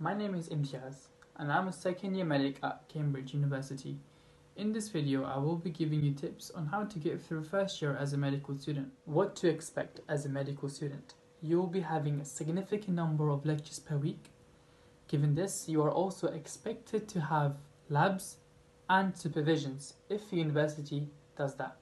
My name is Emteaz and I'm a second year medic at Cambridge University. In this video, I will be giving you tips on how to get through first year as a medical student. What to expect as a medical student. You will be having a significant number of lectures per week. Given this, you are also expected to have labs and supervisions if the university does that.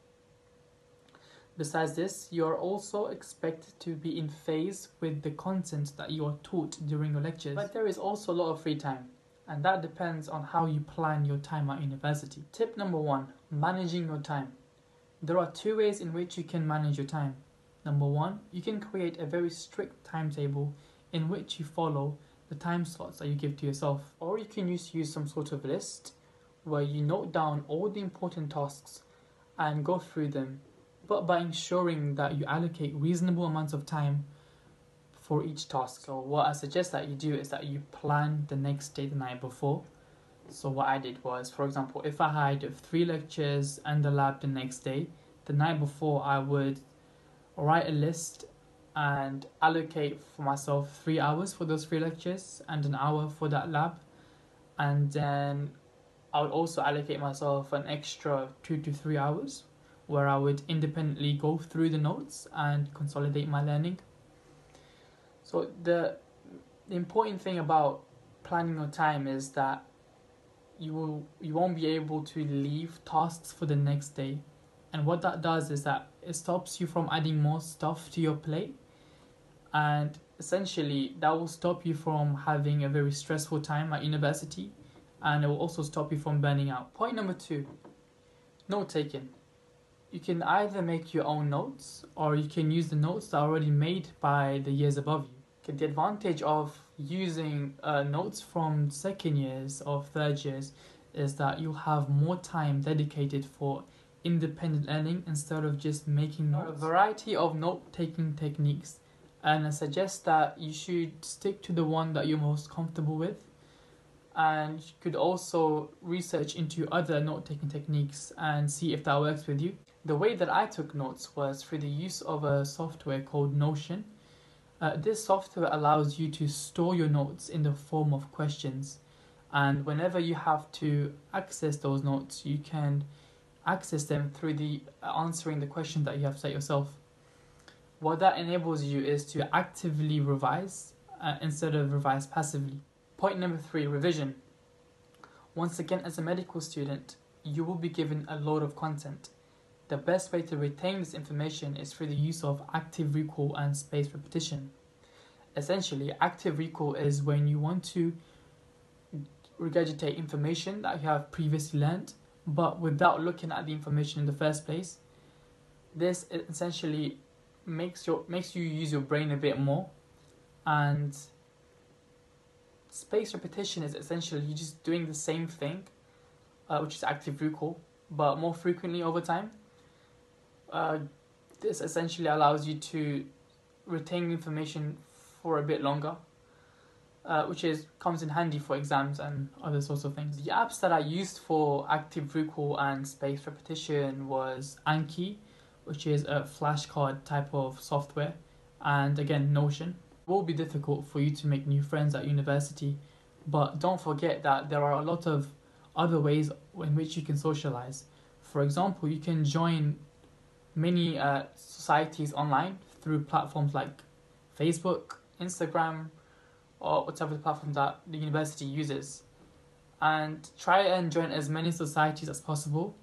Besides this, you are also expected to be in phase with the content that you are taught during your lectures. But there is also a lot of free time, and that depends on how you plan your time at university. Tip number 1, managing your time. There are two ways in which you can manage your time. Number 1, you can create a very strict timetable in which you follow the time slots that you give to yourself. Or you can use some sort of list where you note down all the important tasks and go through them, but by ensuring that you allocate reasonable amounts of time for each task. So what I suggest that you do is that you plan the next day the night before. So what I did was, for example, if I had 3 lectures and the lab the next day, the night before I would write a list and allocate for myself 3 hours for those 3 lectures and an hour for that lab. And then I would also allocate myself an extra 2 to 3 hours where I would independently go through the notes and consolidate my learning. So the important thing about planning your time is that you won't be able to leave tasks for the next day. And what that does is that it stops you from adding more stuff to your plate, and essentially that will stop you from having a very stressful time at university, and it will also stop you from burning out. Point number 2, note taking. You can either make your own notes or you can use the notes that are already made by the years above you. Okay, the advantage of using notes from second years or third years is that you'll have more time dedicated for independent learning instead of just making notes. A variety of note-taking techniques, and I suggest that you should stick to the one that you're most comfortable with, and you could also research into other note-taking techniques and see if that works with you. The way that I took notes was through the use of a software called Notion. This software allows you to store your notes in the form of questions, and whenever you have to access those notes, you can access them through the answering the question that you have set yourself. What that enables you is to actively revise instead of revise passively. Point number 3, revision. Once again, as a medical student, you will be given a load of content. The best way to retain this information is through the use of active recall and spaced repetition. Essentially, active recall is when you want to regurgitate information that you have previously learned, but without looking at the information in the first place. This essentially makes you use your brain a bit more, and spaced repetition is essentially you just doing the same thing, which is active recall, but more frequently over time. This essentially allows you to retain information for a bit longer, which comes in handy for exams and other sorts of things. The apps that I used for active recall and spaced repetition was Anki, which is a flashcard type of software, and again Notion. It will be difficult for you to make new friends at university, but don't forget that there are a lot of other ways in which you can socialize. For example, you can join many societies online through platforms like Facebook, Instagram, or whatever platform that the university uses, and try and join as many societies as possible,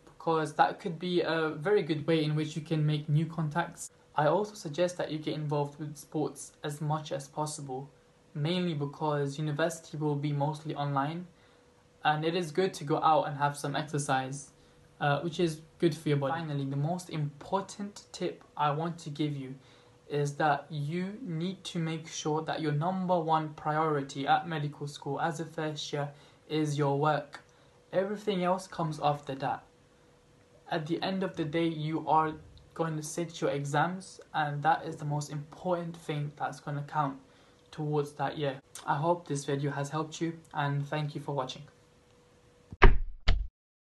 because that could be a very good way in which you can make new contacts. I also suggest that you get involved with sports as much as possible, mainly because university will be mostly online, and it is good to go out and have some exercise, which is good for your body. Finally, the most important tip I want to give you is that you need to make sure that your number 1 priority at medical school as a first year is your work. Everything else comes after that. At the end of the day, you are going to sit your exams, and that is the most important thing that's going to count towards that year. I hope this video has helped you, and thank you for watching.